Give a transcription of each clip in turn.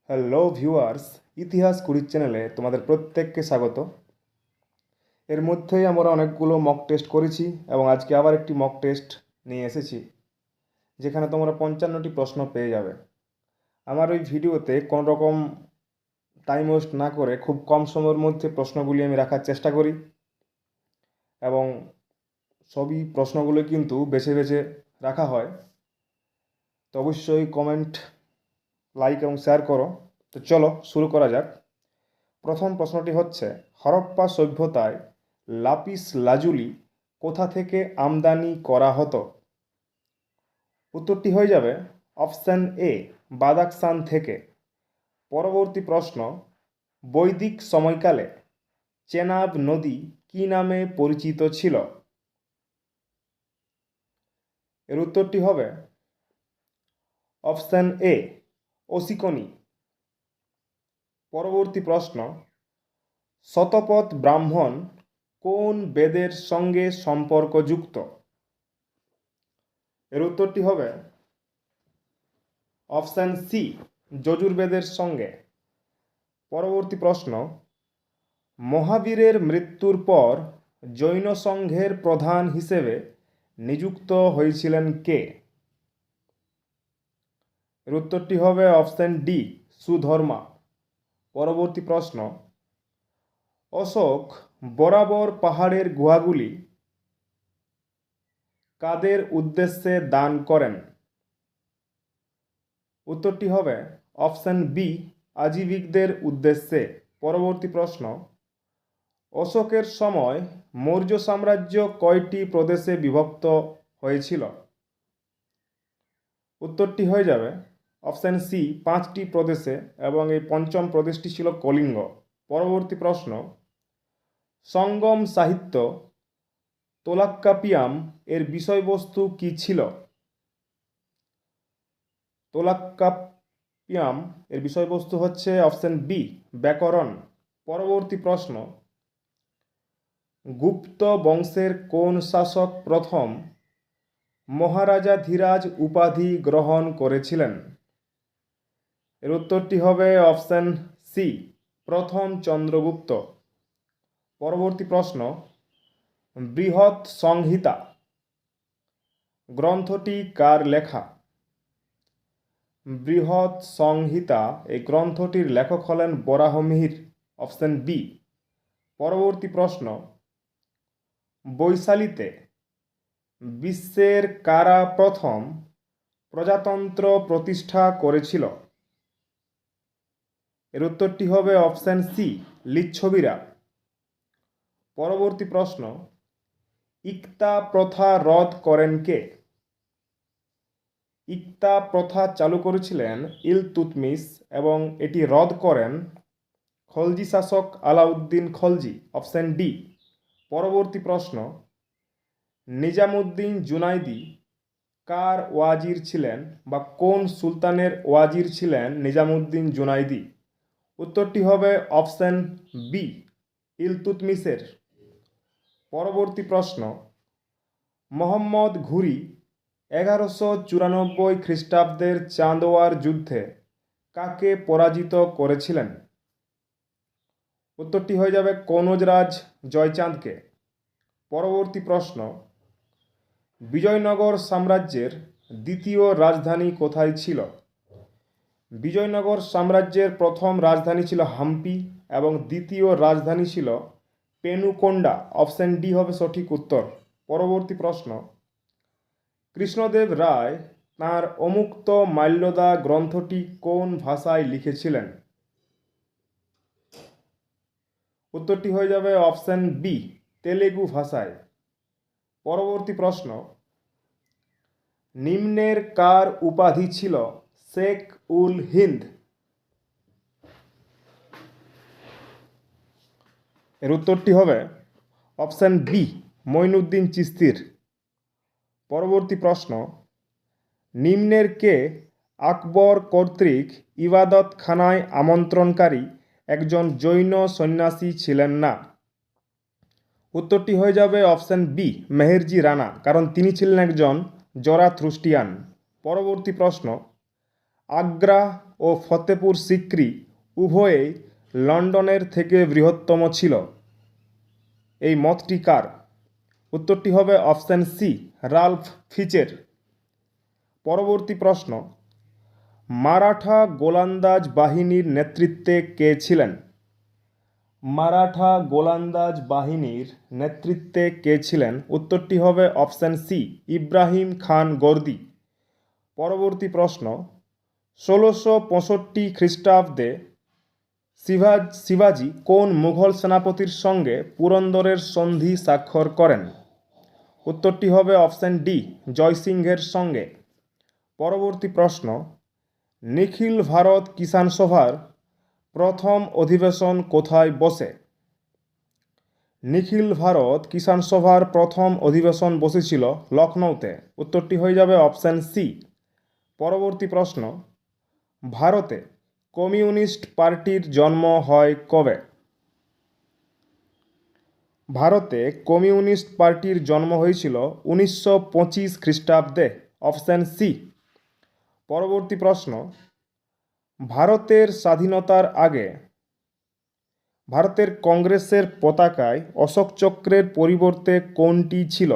Hello viewers, ইতিহাস কুড়ি চ্যানেলে তোমাদের প্রত্যেককে স্বাগত। এর মধ্যেই আমরা অনেকগুলো মক টেস্ট করেছি এবং আজকে আবার একটি মক টেস্ট নিয়ে এসেছি, যেখানে তোমরা 55টি প্রশ্ন পেয়ে যাবে। আমার ওই ভিডিওতে কোনো রকম টাইম ওয়েস্ট না করে খুব কম সময়ের মধ্যে প্রশ্নগুলি আমি রাখার চেষ্টা করি, এবং সবই প্রশ্নগুলো কিন্তু বেছে বেছে রাখা হয়। তো অবশ্যই কমেন্ট, লাইক এবং শেয়ার করো। তো চলো শুরু করা যাক। প্রথম প্রশ্নটি হচ্ছে, হরপ্পা সভ্যতায় লাপিস লাজুলি কোথা থেকে আমদানি করা হতো? উত্তরটি হয়ে যাবে অপশান এ, বাদাখশান থেকে। পরবর্তী প্রশ্ন, বৈদিক সময়কালে চেনাব নদী কী নামে পরিচিত ছিল? এর উত্তরটি হবে অপশান এ, অসিকনি। পরবর্তী প্রশ্ন, শতপথ ব্রাহ্মণ কোন বেদের সঙ্গে সম্পর্কযুক্ত? এর উত্তরটি হবে অপশান সি, যজুর্বেদের সঙ্গে। পরবর্তী প্রশ্ন, মহাবীরের মৃত্যুর পর জৈন সংঘের প্রধান হিসেবে নিযুক্ত হয়েছিলেন কে? এর উত্তরটি হবে অপশান ডি, সুধর্মা। পরবর্তী প্রশ্ন, অশোক বরাবর পাহাড়ের গুহাগুলি কাদের উদ্দেশ্যে দান করেন? উত্তরটি হবে অপশান বি, আজীবিকদের উদ্দেশ্যে। পরবর্তী প্রশ্ন, অশোকের সময় মৌর্য সাম্রাজ্য কয়টি প্রদেশে বিভক্ত হয়েছিল? উত্তরটি হয়ে যাবে অপশান সি, 5টি প্রদেশে, এবং এই পঞ্চম প্রদেশটি ছিল কলিঙ্গ। পরবর্তী প্রশ্ন, সঙ্গম সাহিত্য তোলাক্কাপিয়াম এর বিষয়বস্তু কি ছিল? তোলাক্কাপিয়াম এর বিষয়বস্তু হচ্ছে অপশান বি, ব্যাকরণ। পরবর্তী প্রশ্ন, গুপ্ত বংশের কোন শাসক প্রথম মহারাজাধিরাজ উপাধি গ্রহণ করেছিলেন? এর উত্তরটি হবে অপশান সি, প্রথম চন্দ্রগুপ্ত। পরবর্তী প্রশ্ন, বৃহৎ সংহিতা গ্রন্থটি কার লেখা? বৃহৎ সংহিতা এই গ্রন্থটির লেখক হলেন বরাহমিহির, অপশান বি। পরবর্তী প্রশ্ন, বৈশালীতে বিশ্বের কারা প্রথম প্রজাতন্ত্র প্রতিষ্ঠা করেছিল? এর উত্তরটি হবে অপশান সি, লিচ্ছবিরা। পরবর্তী প্রশ্ন, ইকতা প্রথা রদ করেন কে? ইকতা প্রথা চালু করেছিলেন ইলতুৎমিশ, এবং এটি রদ করেন খলজি শাসক আলাউদ্দিন খলজি, অপশান ডি। পরবর্তী প্রশ্ন, নিজামুদ্দিন জুনাইদি কার ওয়াজির ছিলেন, বা কোন সুলতানের ওয়াজির ছিলেন নিজামুদ্দিন জুনাইদি? উত্তরটি হবে অপশান বি, ইলতুৎমিশের। পরবর্তী প্রশ্ন, মোহাম্মদ ঘুরি 1194 খ্রিস্টাব্দের চাঁদোয়ার যুদ্ধে কাকে পরাজিত করেছিলেন? উত্তরটি হয়ে যাবে কনৌজরাজ জয়চাঁদকে। পরবর্তী প্রশ্ন, বিজয়নগর সাম্রাজ্যের দ্বিতীয় রাজধানী কোথায় ছিল? বিজয়নগর সাম্রাজ্যের প্রথম রাজধানী ছিল হাম্পি, এবং দ্বিতীয় রাজধানী ছিল পেনুকোন্ডা, অপশান ডি হবে সঠিক উত্তর। পরবর্তী প্রশ্ন, কৃষ্ণদেব রায় তাঁর অমুক্ত মাল্যদা গ্রন্থটি কোন ভাষায় লিখেছিলেন? উত্তরটি হয়ে যাবে অপশান বি, তেলেগু ভাষায়। পরবর্তী প্রশ্ন, নিম্নের কার উপাধি ছিল শেখ উল হিন্দ? এর উত্তরটি হবে অপশান বি, মঈনুদ্দিন চিশতির। পরবর্তী প্রশ্ন, নিম্নের কে আকবর কর্তৃক ইবাদতখানায় আমন্ত্রণকারী একজন জৈন সন্ন্যাসী ছিলেন না? উত্তরটি হয়ে যাবে অপশান বি, মেহেরজি রানা, কারণ তিনি ছিলেন একজন জরাথ্রুস্টিয়ান। পরবর্তী প্রশ্ন, আগ্রা ও ফতেপুর সিক্রি উভয়েই লন্ডনের থেকে বৃহত্তম ছিল। এই মতটি কার? উত্তরটি হবে অপশান সি, রাল্ফ ফিচের। পরবর্তী প্রশ্ন, মারাঠা গোলন্দাজ বাহিনীর নেতৃত্বে কে ছিলেন? মারাঠা গোলন্দাজ বাহিনীর নেতৃত্বে কে ছিলেন? উত্তরটি হবে অপশান সি, ইব্রাহিম খান গর্দি। পরবর্তী প্রশ্ন, 1665 খ্রিস্টাব্দে শিবাজি কোন মুঘল সেনাপতির সঙ্গে পুরন্দরের সন্ধি স্বাক্ষর করেন? উত্তরটি হবে অপশান ডি, জয়সিংহের সঙ্গে। পরবর্তী প্রশ্ন, নিখিল ভারত কিষাণ সভার প্রথম অধিবেশন কোথায় বসে? নিখিল ভারত কিষাণ সভার প্রথম অধিবেশন বসেছিল লখনৌতে। উত্তরটি হয়ে যাবে অপশান সি। পরবর্তী প্রশ্ন, ভারতে কমিউনিস্ট পার্টির জন্ম হয় কবে? ভারতে কমিউনিস্ট পার্টির জন্ম হয়েছিল 1925 খ্রিস্টাব্দে। Option C. পরবর্তী প্রশ্ন, ভারতের স্বাধীনতার আগে ভারতের কংগ্রেসের পতাকায় অশোক চক্রের পরিবর্তে কোনটি ছিল?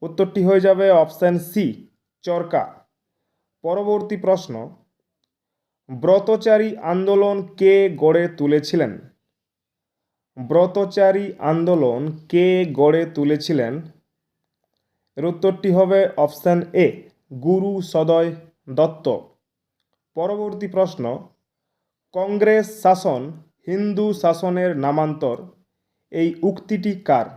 উত্তরটি হয়ে যাবে অপশান সি, চরকা। পরবর্তী প্রশ্ন, ব্রতচারী আন্দোলন কে গড়ে তুলেছিলেন? ব্রতচারী আন্দোলন কে গড়ে তুলেছিলেন? এর উত্তরটি হবে অপশান এ, গুরু সদয় দত্ত। পরবর্তী প্রশ্ন, কংগ্রেস শাসন হিন্দু শাসনের নামান্তর, এই উক্তিটি কার?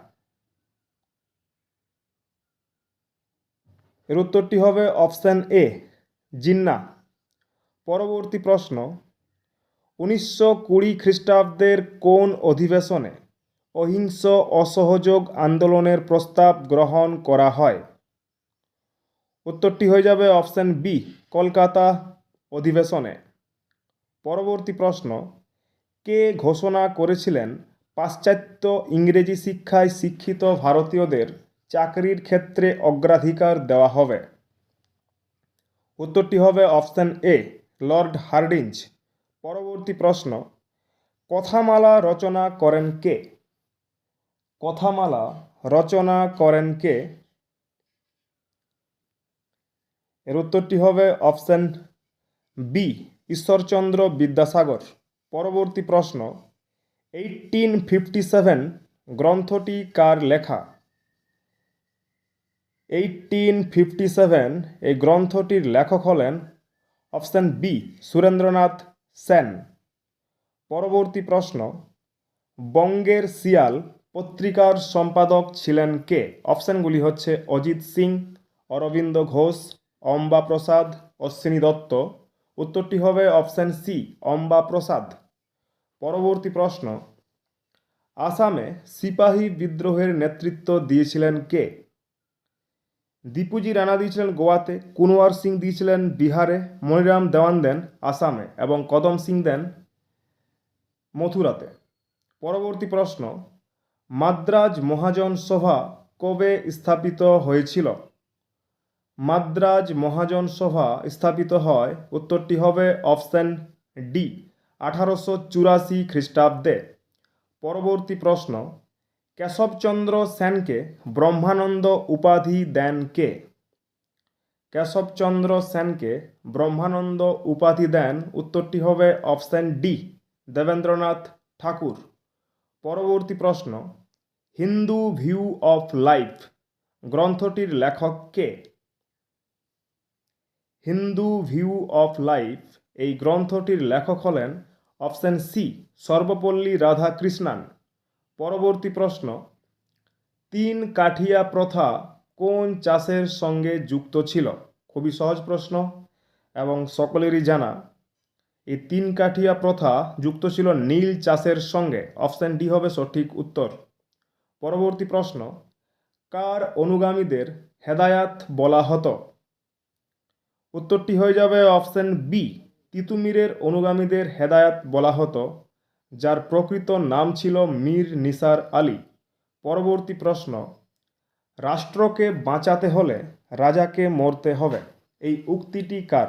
এর উত্তরটি হবে অপশান এ, জিন্না। পরবর্তী প্রশ্ন, 1920 খ্রিস্টাব্দের কোন অধিবেশনে অহিংস অসহযোগ আন্দোলনের প্রস্তাব গ্রহণ করা হয়? উত্তরটি হয়ে যাবে অপশান বি, কলকাতা অধিবেশনে। পরবর্তী প্রশ্ন, কে ঘোষণা করেছিলেন পাশ্চাত্য ইংরেজি শিক্ষায় শিক্ষিত ভারতীয়দের চাকরির ক্ষেত্রে অগ্রাধিকার দেওয়া হবে? উত্তরটি হবে অপশান এ, লর্ড হার্ডিঞ্জ। পরবর্তী প্রশ্ন, কথামালা রচনা করেন কে? কথামালা রচনা করেন কে? এর উত্তরটি হবে অপশান বি, ঈশ্বরচন্দ্র বিদ্যাসাগর। পরবর্তী প্রশ্ন, 1857 গ্রন্থটি কার লেখা? 1857 এই গ্রন্থটির লেখক হলেন অপশান বি, সুরেন্দ্রনাথ সেন। পরবর্তী প্রশ্ন, বঙ্গের শিয়াল পত্রিকার সম্পাদক ছিলেন কে? অপশানগুলি হচ্ছে অজিত সিং, অরবিন্দ ঘোষ, অম্বা প্রসাদ, অশ্বিনী দত্ত। উত্তরটি হবে অপশান সি, অম্বা প্রসাদ। পরবর্তী প্রশ্ন, আসামে সিপাহী বিদ্রোহের নেতৃত্ব দিয়েছিলেন কে? দীপুজি রানা দিয়েছিলেন গোয়াতে, কুনওয়ার সিং দিয়েছিলেন বিহারে, মনিরাম দেওয়ান দেন আসামে এবং কদম সিং দেন মথুরাতে। পরবর্তী প্রশ্ন, মাদ্রাজ মহাজন সভা কবে স্থাপিত হয়েছিল? মাদ্রাজ মহাজন সভা স্থাপিত হয়, উত্তরটি হবে অপশান ডি, 1884 খ্রিস্টাব্দে। পরবর্তী প্রশ্ন, কেশবচন্দ্র সেনকে ব্রহ্মানন্দ উপাধি দেন কে? কেশবচন্দ্র সেনকে ব্রহ্মানন্দ উপাধি দেন, উত্তরটি হবে অপশান ডি, দেবেন্দ্রনাথ ঠাকুর। পরবর্তী প্রশ্ন, হিন্দু ভিউ অফ লাইফ গ্রন্থটির লেখক কে? হিন্দু ভিউ অফ লাইফ এই গ্রন্থটির লেখক হলেন অপশান সি, সর্বপল্লী রাধাকৃষ্ণান। পরবর্তী প্রশ্ন, তিন কাঠিয়া প্রথা কোন চাষের সঙ্গে যুক্ত ছিল? খুবই সহজ প্রশ্ন এবং সকলেরই জানা। এই তিন কাঠিয়া প্রথা যুক্ত ছিল নীল চাষের সঙ্গে। অপশান ডি হবে সঠিক উত্তর। পরবর্তী প্রশ্ন, কার অনুগামীদের হেদায়াত বলা হতো? উত্তরটি হয়ে যাবে অপশান বি, তিতুমিরের অনুগামীদের হেদায়াত বলা হতো, যার প্রকৃত নাম ছিল মীর নিসার আলী। পরবর্তী প্রশ্ন, রাষ্ট্রকে বাঁচাতে হলে রাজাকে মরতে হবে, এই উক্তিটি কার?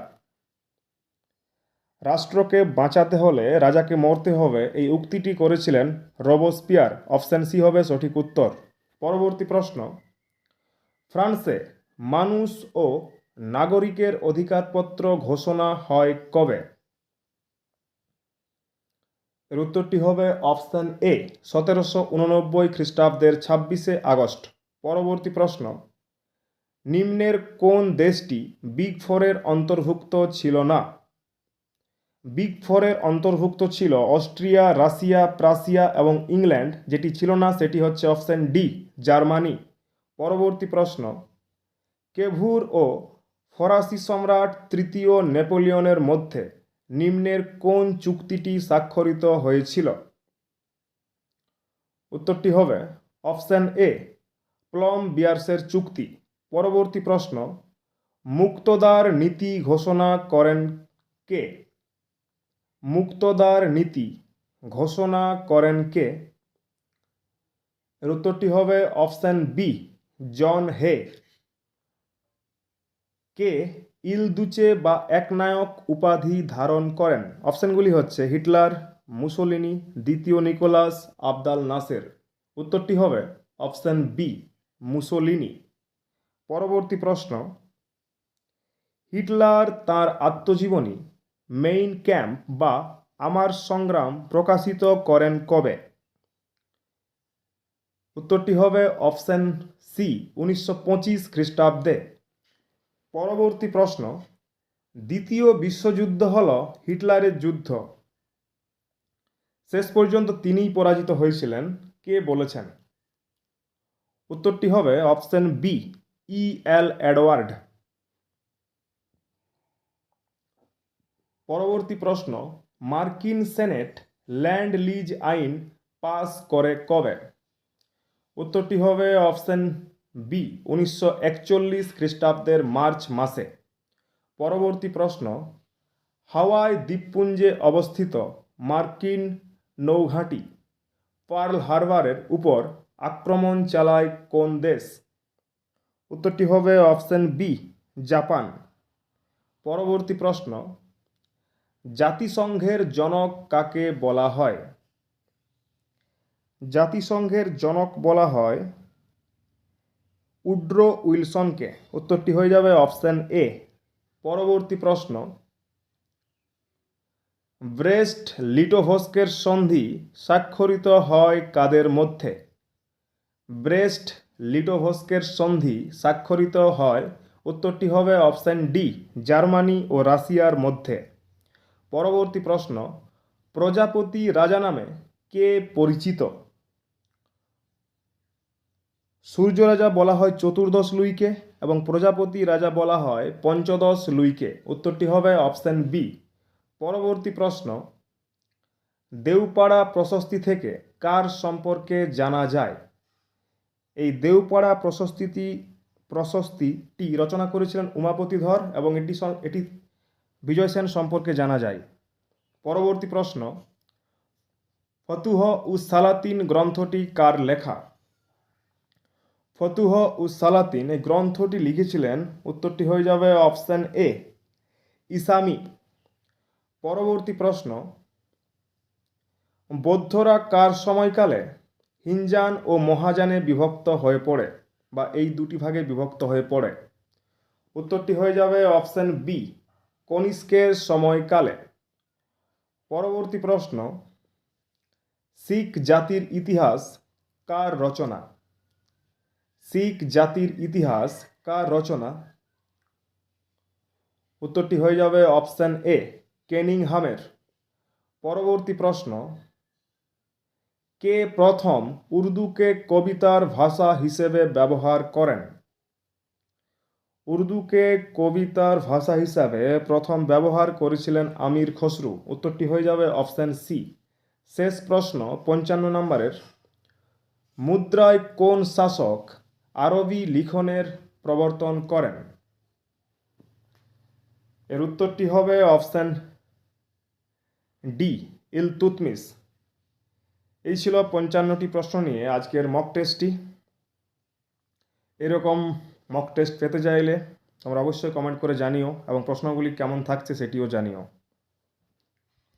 রাষ্ট্রকে বাঁচাতে হলে রাজাকে মরতে হবে, এই উক্তিটি করেছিলেন রোবসপিয়ার। অপশন সি হবে সঠিক উত্তর। পরবর্তী প্রশ্ন, ফ্রান্সে মানুষ ও নাগরিকের অধিকারপত্র ঘোষণা হয় কবে? এর উত্তরটি হবে অপশন এ 1789 খ্রিস্টাব্দের 26শে আগস্ট। পরবর্তী প্রশ্ন, নিম্নের কোন দেশটি বিগ ফোরের অন্তর্ভুক্ত ছিল না? বিগ ফোরের অন্তর্ভুক্ত ছিল অস্ট্রিয়া, রাশিয়া, প্রাশিয়া এবং ইংল্যান্ড। যেটি ছিল না সেটি হচ্ছে অপশন ডি, জার্মানি। পরবর্তী প্রশ্ন, কেভুর ও ফরাসি সম্রাট তৃতীয় নেপোলিয়নের মধ্যে নিম্নের কোন চুক্তিটি স্বাক্ষরিত হয়েছিল? উত্তরটি হবে অপশন এ, প্লম বিয়ার্সের চুক্তি। পরবর্তী প্রশ্ন, মুক্তদার নীতি ঘোষণা করেন কে? মুক্তদার নীতি ঘোষণা করেন কে? এর উত্তরটি হবে অপশন বি, জন হে। কে ইলদুচে বা একনায়ক উপাধি ধারণ করেন? অপশনগুলি হচ্ছে হিটলার, মুসোলিনি, দ্বিতীয় নিকোলাস, আবদাল নাসের। উত্তরটি হবে অপশন বি, মুসোলিনি। পরবর্তী প্রশ্ন, হিটলার তার আত্মজীবনী মেইন ক্যাম্প বা আমার সংগ্রাম প্রকাশিত করেন কবে? উত্তরটি হবে অপশন সি, 1925 খ্রিস্টাব্দে। পরবর্তী প্রশ্ন, দ্বিতীয় বিশ্বযুদ্ধ হল হিটলারের যুদ্ধ। শেষ পর্যন্ত তিনিই পরাজিত হয়েছিলেন, কে বলেছেন? উত্তরটি হবে অপশন বি, ই এল এডওয়ার্ড। পরবর্তী প্রশ্ন, মার্কিন সেনেট ল্যান্ড লিজ আইন পাস করে কবে? উত্তরটি হবে অপশন বি, 1941 খ্রিস্টাব্দের মার্চ মাসে। পরবর্তী প্রশ্ন, হাওয়াই দ্বীপপুঞ্জে অবস্থিত মার্কিন নৌঘাঁটি পার্ল হারবারের উপর আক্রমণ চালায় কোন দেশ? উত্তরটি হবে অপশন বি, জাপান। পরবর্তী প্রশ্ন, জাতিসংঘের জনক কাকে বলা হয়? জাতিসংঘের জনক বলা হয় উড্রো উইলসনকে। উত্তরটি হয়ে যাবে অপশন এ। পরবর্তী প্রশ্ন, ব্রেস্ট লিটোভস্কের সন্ধি স্বাক্ষরিত হয় কাদের মধ্যে? ব্রেস্ট লিটোভস্কের সন্ধি স্বাক্ষরিত হয়, উত্তরটি হবে অপশন ডি, জার্মানি ও রাশিয়ার মধ্যে। পরবর্তী প্রশ্ন, প্রজাপতি রাজা নামে কে পরিচিত? সূর্য রাজা বলা হয় চতুর্দশ লুইকে এবং প্রজাপতি রাজা বলা হয় পঞ্চদশ লুইকে। উত্তরটি হবে অপশন বি। পরবর্তী প্রশ্ন, দেউপাড়া প্রশস্তি থেকে কার সম্পর্কে জানা যায়? এই দেউপাড়া প্রশস্তিটি রচনা করেছিলেন উমাপতি ধর এবং এটি বিজয় সেন সম্পর্কে জানা যায়। পরবর্তী প্রশ্ন, ফতুহ উস সালাতিন গ্রন্থটি কার লেখা? ফতুহ উস সালাতিন এই গ্রন্থটি লিখেছিলেন, উত্তরটি হয়ে যাবে অপশন এ, ইসামি। পরবর্তী প্রশ্ন, বৌদ্ধরা কার সময়কালে হিনজান ও মহাযানে বিভক্ত হয়ে পড়ে বা এই দুটি ভাগে বিভক্ত হয়ে পড়ে? উত্তরটি হয়ে যাবে অপশন বি, কনিষ্কের সময়কালে। পরবর্তী প্রশ্ন, শিখ জাতির ইতিহাস কার রচনা? শিখ জাতির ইতিহাস কার রচনা? উত্তরটি হয়ে যাবে অপশন এ, কেনিংহামের। পরবর্তী প্রশ্ন, কে প্রথম উর্দুকে কবিতার ভাষা হিসেবে ব্যবহার করেন? উর্দুকে কবিতার ভাষা হিসাবে প্রথম ব্যবহার করেছিলেন আমির খসরু। উত্তরটি হয়ে যাবে অপশন সি। শেষ প্রশ্ন 55 নম্বরের, মুদ্রায় কোন শাসক আরবি লিখনের প্রবর্তন করেন? এর উত্তরটি হবে অপশন ডি, ইলতুৎমিশ। এই ছিল 55টি প্রশ্ন নিয়ে আজকের মক টেস্টটি। এরকম মক টেস্ট পেতে চাইলে তোমরা অবশ্যই কমেন্ট করে জানিও এবং প্রশ্নগুলি কেমন থাকছে সেটিও জানিও।